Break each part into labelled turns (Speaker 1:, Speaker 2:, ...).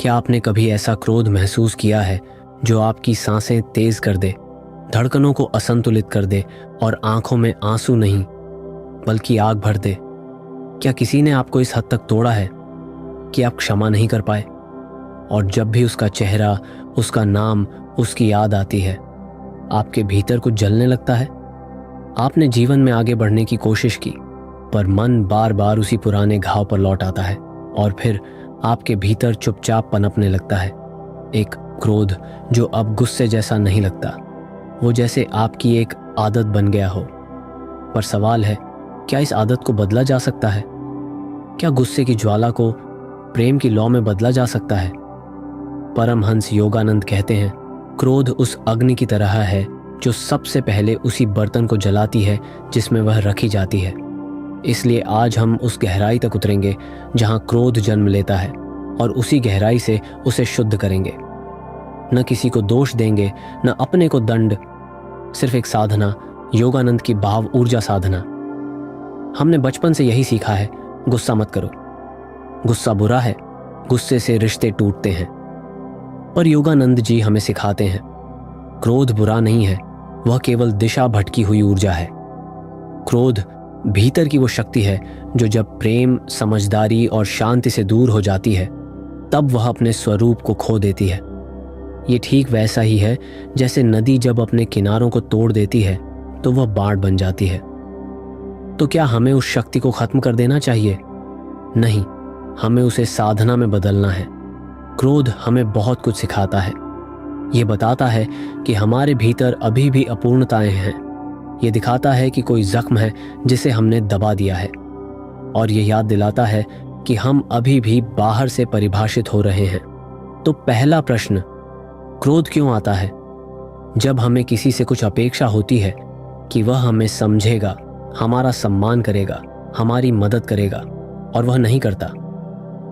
Speaker 1: क्या आपने कभी ऐसा क्रोध महसूस किया है जो आपकी सांसें तेज कर दे, धड़कनों को असंतुलित कर दे और आंखों में आंसू नहीं बल्कि आग भर दे? क्या किसी ने आपको इस हद तक तोड़ा है कि आप क्षमा नहीं कर पाए? और जब भी उसका चेहरा, उसका नाम, उसकी याद आती है, आपके भीतर कुछ जलने लगता है। आपने जीवन में आगे बढ़ने की कोशिश की, पर मन बार बार उसी पुराने घाव पर लौट आता है और फिर आपके भीतर चुपचाप पनपने लगता है एक क्रोध जो अब गुस्से जैसा नहीं लगता, वो जैसे आपकी एक आदत बन गया हो। पर सवाल है, क्या इस आदत को बदला जा सकता है? क्या गुस्से की ज्वाला को प्रेम की लौ में बदला जा सकता है? परमहंस योगानंद कहते हैं, क्रोध उस अग्नि की तरह है जो सबसे पहले उसी बर्तन को जलाती है जिसमें वह रखी जाती है। इसलिए आज हम उस गहराई तक उतरेंगे जहां क्रोध जन्म लेता है और उसी गहराई से उसे शुद्ध करेंगे। न किसी को दोष देंगे, न अपने को दंड, सिर्फ एक साधना, योगानंद की भाव ऊर्जा साधना। हमने बचपन से यही सीखा है, गुस्सा मत करो, गुस्सा बुरा है, गुस्से से रिश्ते टूटते हैं। पर योगानंद जी हमें सिखाते हैं, क्रोध बुरा नहीं है, वह केवल दिशा भटकी हुई ऊर्जा है। क्रोध भीतर की वो शक्ति है जो जब प्रेम, समझदारी और शांति से दूर हो जाती है तब वह अपने स्वरूप को खो देती है। ये ठीक वैसा ही है जैसे नदी जब अपने किनारों को तोड़ देती है तो वह बाढ़ बन जाती है। तो क्या हमें उस शक्ति को खत्म कर देना चाहिए? नहीं, हमें उसे साधना में बदलना है। क्रोध हमें बहुत कुछ सिखाता है। ये बताता है कि हमारे भीतर अभी भी अपूर्णताएं हैं। ये दिखाता है कि कोई जख्म है जिसे हमने दबा दिया है, और ये याद दिलाता है कि हम अभी भी बाहर से परिभाषित हो रहे हैं। तो पहला प्रश्न, क्रोध क्यों आता है? जब हमें किसी से कुछ अपेक्षा होती है कि वह हमें समझेगा, हमारा सम्मान करेगा, हमारी मदद करेगा, और वह नहीं करता,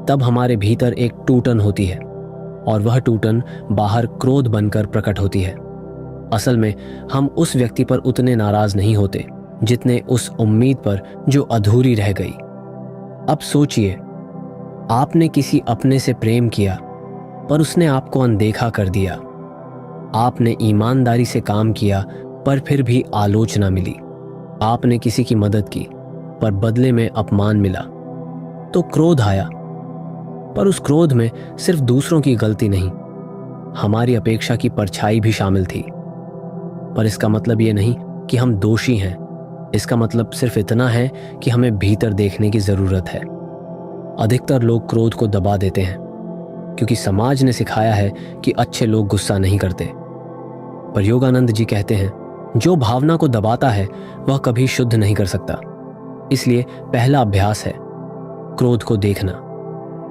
Speaker 1: तब हमारे भीतर एक टूटन होती है और वह टूटन बाहर क्रोध बनकर प्रकट होती है। असल में हम उस व्यक्ति पर उतने नाराज नहीं होते जितने उस उम्मीद पर जो अधूरी रह गई। अब सोचिए, आपने किसी अपने से प्रेम किया पर उसने आपको अनदेखा कर दिया। आपने ईमानदारी से काम किया पर फिर भी आलोचना मिली। आपने किसी की मदद की पर बदले में अपमान मिला। तो क्रोध आया, पर उस क्रोध में सिर्फ दूसरों की गलती नहीं, हमारी अपेक्षा की परछाई भी शामिल थी। पर इसका मतलब ये नहीं कि हम दोषी हैं। इसका मतलब सिर्फ इतना है कि हमें भीतर देखने की जरूरत है। अधिकतर लोग क्रोध को दबा देते हैं क्योंकि समाज ने सिखाया है कि अच्छे लोग गुस्सा नहीं करते। पर योगानंद जी कहते हैं, जो भावना को दबाता है वह कभी शुद्ध नहीं कर सकता। इसलिए पहला अभ्यास है क्रोध को देखना।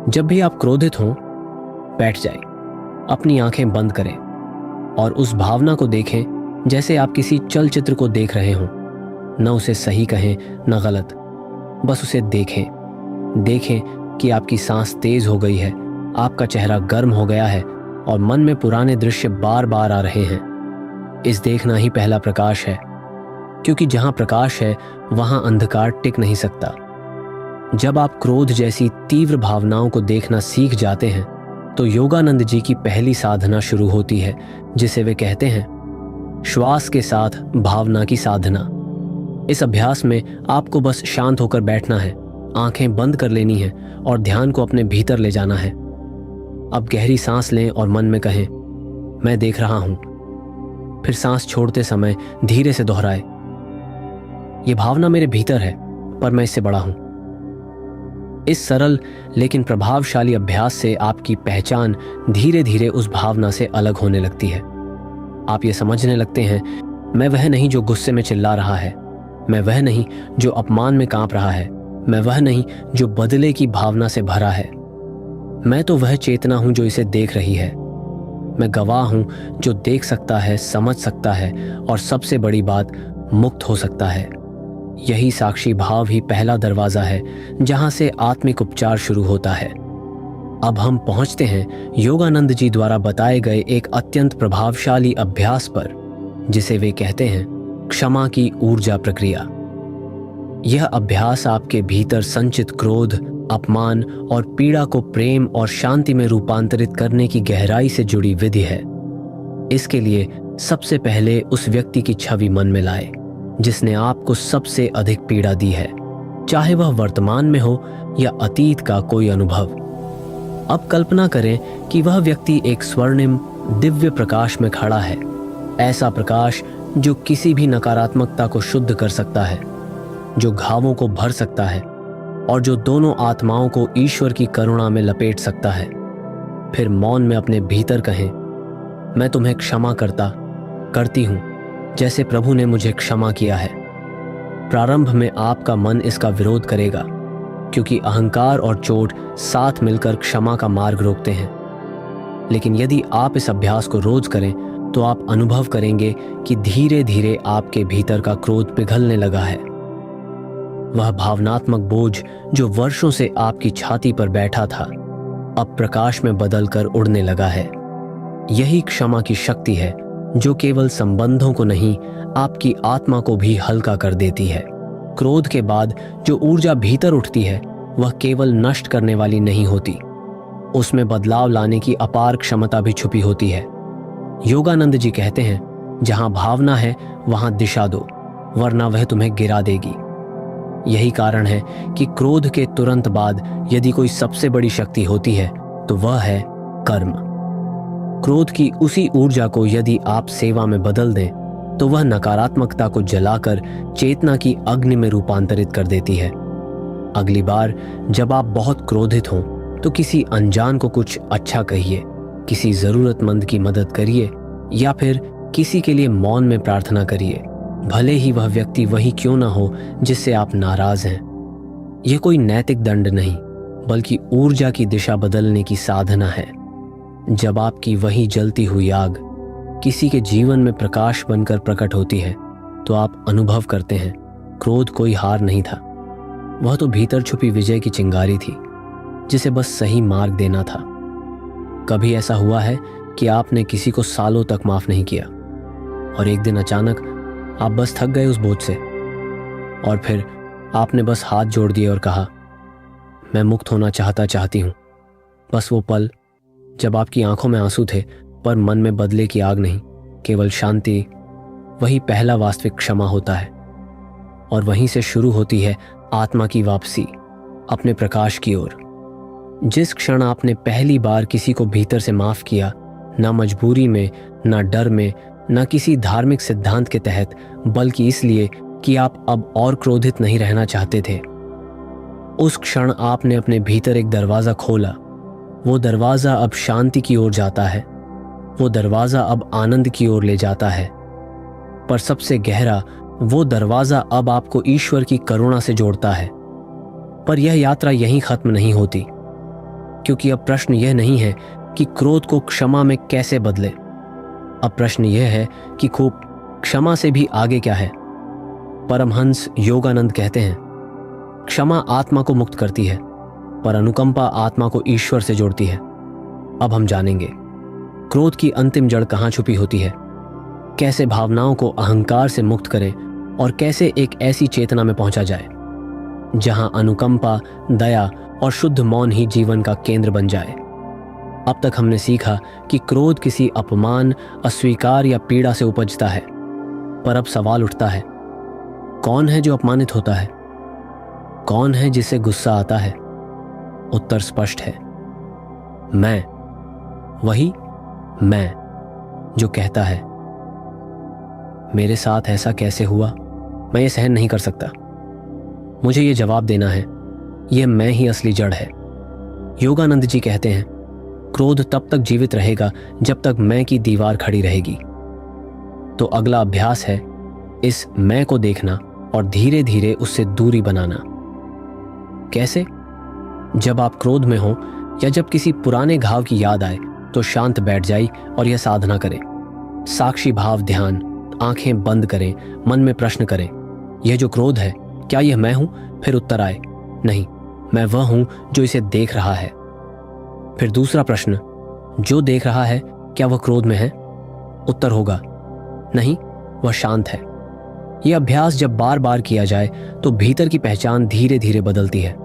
Speaker 1: जब भी आप क्रोधित हों, बैठ जाएं, अपनी आंखें बंद करें और उस भावना को देखें जैसे आप किसी चलचित्र को देख रहे हों। न उसे सही कहें न गलत, बस उसे देखें। देखें कि आपकी सांस तेज हो गई है, आपका चेहरा गर्म हो गया है और मन में पुराने दृश्य बार बार आ रहे हैं। इस देखना ही पहला प्रकाश है, क्योंकि जहां प्रकाश है वहां अंधकार टिक नहीं सकता। जब आप क्रोध जैसी तीव्र भावनाओं को देखना सीख जाते हैं तो योगानंद जी की पहली साधना शुरू होती है, जिसे वे कहते हैं श्वास के साथ भावना की साधना। इस अभ्यास में आपको बस शांत होकर बैठना है, आंखें बंद कर लेनी है और ध्यान को अपने भीतर ले जाना है। अब गहरी सांस लें और मन में कहें, मैं देख रहा हूं। फिर सांस छोड़ते समय धीरे से दोहराए, यह भावना मेरे भीतर है पर मैं इससे बड़ा हूं। इस सरल लेकिन प्रभावशाली अभ्यास से आपकी पहचान धीरे धीरे उस भावना से अलग होने लगती है। आप ये समझने लगते हैं, मैं वह नहीं जो गुस्से में चिल्ला रहा है, मैं वह नहीं जो अपमान में कांप रहा है, मैं वह नहीं जो बदले की भावना से भरा है। मैं तो वह चेतना हूं जो इसे देख रही है। मैं गवाह हूं जो देख सकता है, समझ सकता है और सबसे बड़ी बात, मुक्त हो सकता है। यही साक्षी भाव ही पहला दरवाजा है जहां से आत्मिक उपचार शुरू होता है। अब हम पहुंचते हैं योगानंद जी द्वारा बताए गए एक अत्यंत प्रभावशाली अभ्यास पर, जिसे वे कहते हैं क्षमा की ऊर्जा प्रक्रिया। यह अभ्यास आपके भीतर संचित क्रोध, अपमान और पीड़ा को प्रेम और शांति में रूपांतरित करने की गहराई से जुड़ी विधि है। इसके लिए सबसे पहले उस व्यक्ति की छवि मन में लाए जिसने आपको सबसे अधिक पीड़ा दी है, चाहे वह वर्तमान में हो या अतीत का कोई अनुभव। अब कल्पना करें कि वह व्यक्ति एक स्वर्णिम दिव्य प्रकाश में खड़ा है, ऐसा प्रकाश जो किसी भी नकारात्मकता को शुद्ध कर सकता है, जो घावों को भर सकता है और जो दोनों आत्माओं को ईश्वर की करुणा में लपेट सकता है। फिर मौन में अपने भीतर कहें, मैं तुम्हें क्षमा करती हूं जैसे प्रभु ने मुझे क्षमा किया है। प्रारंभ में आपका मन इसका विरोध करेगा, क्योंकि अहंकार और चोट साथ मिलकर क्षमा का मार्ग रोकते हैं। लेकिन यदि आप इस अभ्यास को रोज करें तो आप अनुभव करेंगे कि धीरे धीरे आपके भीतर का क्रोध पिघलने लगा है। वह भावनात्मक बोझ जो वर्षों से आपकी छाती पर बैठा था, अब प्रकाश में बदलकर उड़ने लगा है। यही क्षमा की शक्ति है जो केवल संबंधों को नहीं, आपकी आत्मा को भी हल्का कर देती है। क्रोध के बाद जो ऊर्जा भीतर उठती है वह केवल नष्ट करने वाली नहीं होती, उसमें बदलाव लाने की अपार क्षमता भी छुपी होती है। योगानंद जी कहते हैं, जहां भावना है वहां दिशा दो, वरना वह तुम्हें गिरा देगी। यही कारण है कि क्रोध के तुरंत बाद यदि कोई सबसे बड़ी शक्ति होती है तो वह है कर्म। क्रोध की उसी ऊर्जा को यदि आप सेवा में बदल दें तो वह नकारात्मकता को जलाकर चेतना की अग्नि में रूपांतरित कर देती है। अगली बार जब आप बहुत क्रोधित हों तो किसी अनजान को कुछ अच्छा कहिए, किसी जरूरतमंद की मदद करिए या फिर किसी के लिए मौन में प्रार्थना करिए, भले ही वह व्यक्ति वही क्यों ना हो जिससे आप नाराज हैं। यह कोई नैतिक दंड नहीं, बल्कि ऊर्जा की दिशा बदलने की साधना है। जब आपकी वही जलती हुई आग किसी के जीवन में प्रकाश बनकर प्रकट होती है तो आप अनुभव करते हैं क्रोध कोई हार नहीं था, वह तो भीतर छुपी विजय की चिंगारी थी जिसे बस सही मार्ग देना था। कभी ऐसा हुआ है कि आपने किसी को सालों तक माफ नहीं किया और एक दिन अचानक आप बस थक गए उस बोझ से और फिर आपने बस हाथ जोड़ दिए और कहा, मैं मुक्त होना चाहती हूं। बस वो पल जब आपकी आंखों में आंसू थे पर मन में बदले की आग नहीं, केवल शांति, वही पहला वास्तविक क्षमा होता है। और वहीं से शुरू होती है आत्मा की वापसी अपने प्रकाश की ओर। जिस क्षण आपने पहली बार किसी को भीतर से माफ किया, ना मजबूरी में, ना डर में, ना किसी धार्मिक सिद्धांत के तहत, बल्कि इसलिए कि आप अब और क्रोधित नहीं रहना चाहते थे, उस क्षण आपने अपने भीतर एक दरवाजा खोला। वो दरवाजा अब शांति की ओर जाता है, वो दरवाजा अब आनंद की ओर ले जाता है। पर सबसे गहरा, वो दरवाजा अब आपको ईश्वर की करुणा से जोड़ता है। पर यह यात्रा यहीं खत्म नहीं होती, क्योंकि अब प्रश्न यह नहीं है कि क्रोध को क्षमा में कैसे बदले। अब प्रश्न यह है कि खूब क्षमा से भी आगे क्या है। परमहंस योगानंद कहते हैं, क्षमा आत्मा को मुक्त करती है, पर अनुकंपा आत्मा को ईश्वर से जोड़ती है। अब हम जानेंगे क्रोध की अंतिम जड़ कहाँ छुपी होती है, कैसे भावनाओं को अहंकार से मुक्त करें और कैसे एक ऐसी चेतना में पहुंचा जाए जहां अनुकंपा, दया और शुद्ध मौन ही जीवन का केंद्र बन जाए। अब तक हमने सीखा कि क्रोध किसी अपमान, अस्वीकार या पीड़ा से उपजता है, पर अब सवाल उठता है, कौन है जो अपमानित होता है? कौन है जिसे गुस्सा आता है? उत्तर स्पष्ट है, मैं, वही मैं जो कहता है, मेरे साथ ऐसा कैसे हुआ, मैं ये सहन नहीं कर सकता। मुझे ये जवाब देना है, ये मैं ही असली जड़ है। योगानंद जी कहते हैं, क्रोध तब तक जीवित रहेगा जब तक मैं की दीवार खड़ी रहेगी। तो अगला अभ्यास है इस मैं को देखना और धीरे धीरे उससे दूरी बनाना। कैसे? जब आप क्रोध में हो या जब किसी पुराने घाव की याद आए तो शांत बैठ जाइए और यह साधना करें। साक्षी भाव ध्यान, आंखें बंद करें, मन में प्रश्न करें, यह जो क्रोध है क्या यह मैं हूं? फिर उत्तर आए, नहीं, मैं वह हूं जो इसे देख रहा है। फिर दूसरा प्रश्न, जो देख रहा है क्या वह क्रोध में है? उत्तर होगा, नहीं, वह शांत है। यह अभ्यास जब बार बार किया जाए तो भीतर की पहचान धीरे धीरे बदलती है।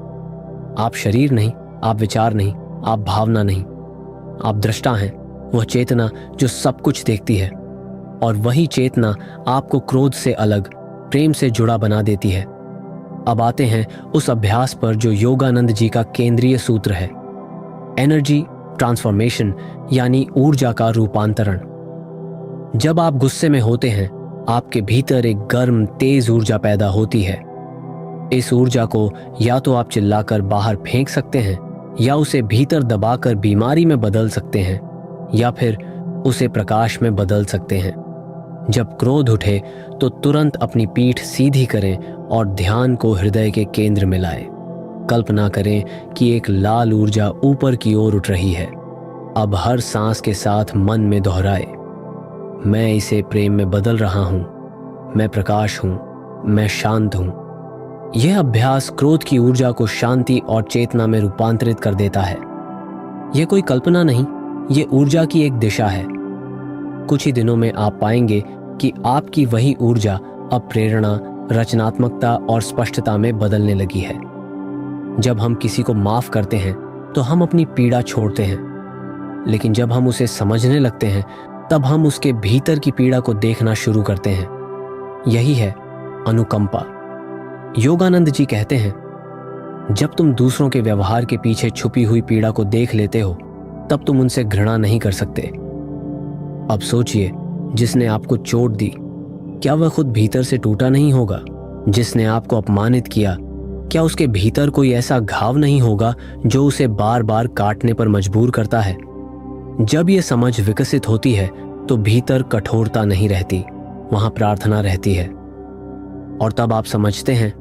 Speaker 1: आप शरीर नहीं, आप विचार नहीं, आप भावना नहीं, आप दृष्टा हैं, वह चेतना जो सब कुछ देखती है। और वही चेतना आपको क्रोध से अलग, प्रेम से जुड़ा बना देती है। अब आते हैं उस अभ्यास पर जो योगानंद जी का केंद्रीय सूत्र है, एनर्जी ट्रांसफॉर्मेशन, यानी ऊर्जा का रूपांतरण। जब आप गुस्से में होते हैं, आपके भीतर एक गर्म तेज ऊर्जा पैदा होती है। इस ऊर्जा को या तो आप चिल्लाकर बाहर फेंक सकते हैं, या उसे भीतर दबाकर बीमारी में बदल सकते हैं, या फिर उसे प्रकाश में बदल सकते हैं। जब क्रोध उठे तो तुरंत अपनी पीठ सीधी करें और ध्यान को हृदय के केंद्र में लाएं। कल्पना करें कि एक लाल ऊर्जा ऊपर की ओर उठ रही है। अब हर सांस के साथ मन में दोहराए, मैं इसे प्रेम में बदल रहा हूं, मैं प्रकाश हूं, मैं शांत हूं। यह अभ्यास क्रोध की ऊर्जा को शांति और चेतना में रूपांतरित कर देता है। यह कोई कल्पना नहीं, यह ऊर्जा की एक दिशा है। कुछ ही दिनों में आप पाएंगे कि आपकी वही ऊर्जा अब प्रेरणा, रचनात्मकता और स्पष्टता में बदलने लगी है। जब हम किसी को माफ करते हैं तो हम अपनी पीड़ा छोड़ते हैं, लेकिन जब हम उसे समझने लगते हैं तब हम उसके भीतर की पीड़ा को देखना शुरू करते हैं। यही है अनुकंपा। योगानंद जी कहते हैं, जब तुम दूसरों के व्यवहार के पीछे छुपी हुई पीड़ा को देख लेते हो तब तुम उनसे घृणा नहीं कर सकते। अब सोचिए, जिसने आपको चोट दी, क्या वह खुद भीतर से टूटा नहीं होगा? जिसने आपको अपमानित किया, क्या उसके भीतर कोई ऐसा घाव नहीं होगा जो उसे बार बार काटने पर मजबूर करता है? जब यह समझ विकसित होती है तो भीतर कठोरता नहीं रहती, वहां प्रार्थना रहती है। और तब आप समझते हैं,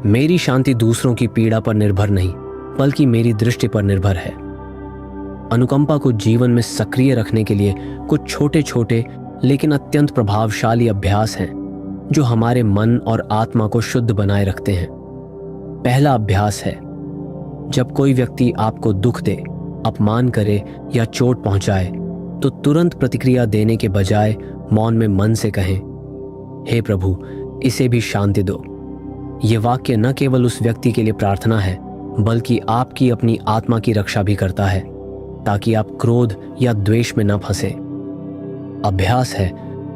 Speaker 1: मेरी शांति दूसरों की पीड़ा पर निर्भर नहीं, बल्कि मेरी दृष्टि पर निर्भर है। अनुकंपा को जीवन में सक्रिय रखने के लिए कुछ छोटे छोटे लेकिन अत्यंत प्रभावशाली अभ्यास हैं जो हमारे मन और आत्मा को शुद्ध बनाए रखते हैं। पहला अभ्यास है, जब कोई व्यक्ति आपको दुख दे, अपमान करे या चोट पहुंचाए तो तुरंत प्रतिक्रिया देने के बजाय मौन में मन से कहें, हे प्रभु, इसे भी शांति दो। ये वाक्य न केवल उस व्यक्ति के लिए प्रार्थना है, बल्कि आपकी अपनी आत्मा की रक्षा भी करता है, ताकि आप क्रोध या द्वेष में न फंसे। अभ्यास है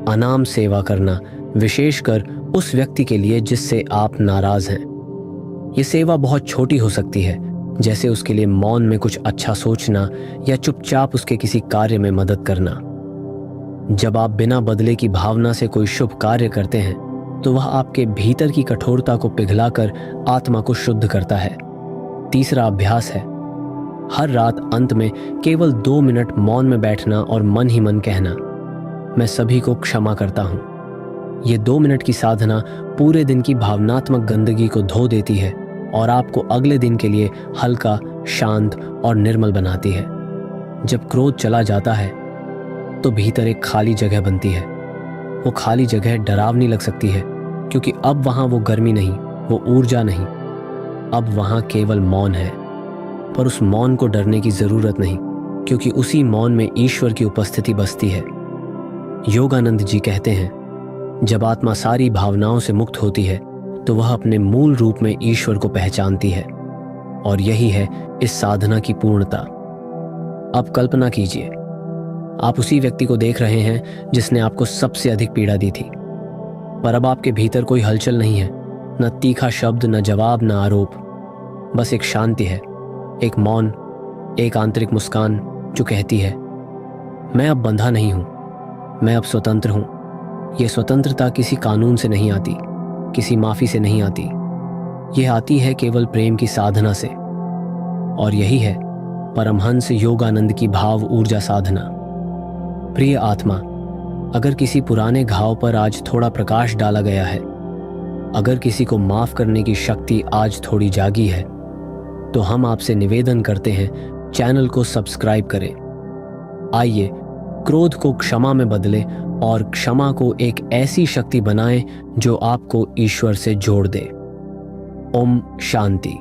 Speaker 1: अनाम सेवा करना, विशेषकर उस व्यक्ति के लिए जिससे आप नाराज हैं। ये सेवा बहुत छोटी हो सकती है, जैसे उसके लिए मौन में कुछ अच्छा सोचना या चुपचाप उसके किसी कार्य में मदद करना। जब आप बिना बदले की भावना से कोई शुभ कार्य करते हैं तो वह आपके भीतर की कठोरता को पिघलाकर आत्मा को शुद्ध करता है। तीसरा अभ्यास है, हर रात अंत में केवल 2 मिनट मौन में बैठना और मन ही मन कहना, मैं सभी को क्षमा करता हूं। ये 2 मिनट की साधना पूरे दिन की भावनात्मक गंदगी को धो देती है और आपको अगले दिन के लिए हल्का, शांत और निर्मल बनाती है। जब क्रोध चला जाता है तो भीतर एक खाली जगह बनती है। वो खाली जगह डरावनी लग सकती है, क्योंकि अब वहां वो गर्मी नहीं, वो ऊर्जा नहीं, अब वहां केवल मौन है। पर उस मौन को डरने की जरूरत नहीं, क्योंकि उसी मौन में ईश्वर की उपस्थिति बसती है। योगानंद जी कहते हैं, जब आत्मा सारी भावनाओं से मुक्त होती है तो वह अपने मूल रूप में ईश्वर को पहचानती है, और यही है इस साधना की पूर्णता। अब कल्पना कीजिए, आप उसी व्यक्ति को देख रहे हैं जिसने आपको सबसे अधिक पीड़ा दी थी, पर अब आपके भीतर कोई हलचल नहीं है, न तीखा शब्द, न जवाब, न आरोप, बस एक शांति है, एक मौन, एक आंतरिक मुस्कान जो कहती है, मैं अब बंधा नहीं हूं, मैं अब स्वतंत्र हूं। यह स्वतंत्रता किसी कानून से नहीं आती, किसी माफी से नहीं आती, यह आती है केवल प्रेम की साधना से। और यही है परमहंस योगानंद की भाव ऊर्जा साधना। प्रिय आत्मा, अगर किसी पुराने घाव पर आज थोड़ा प्रकाश डाला गया है, अगर किसी को माफ करने की शक्ति आज थोड़ी जागी है, तो हम आपसे निवेदन करते हैं, चैनल को सब्सक्राइब करें। आइए क्रोध को क्षमा में बदलें और क्षमा को एक ऐसी शक्ति बनाएं जो आपको ईश्वर से जोड़ दे। ओम शांति।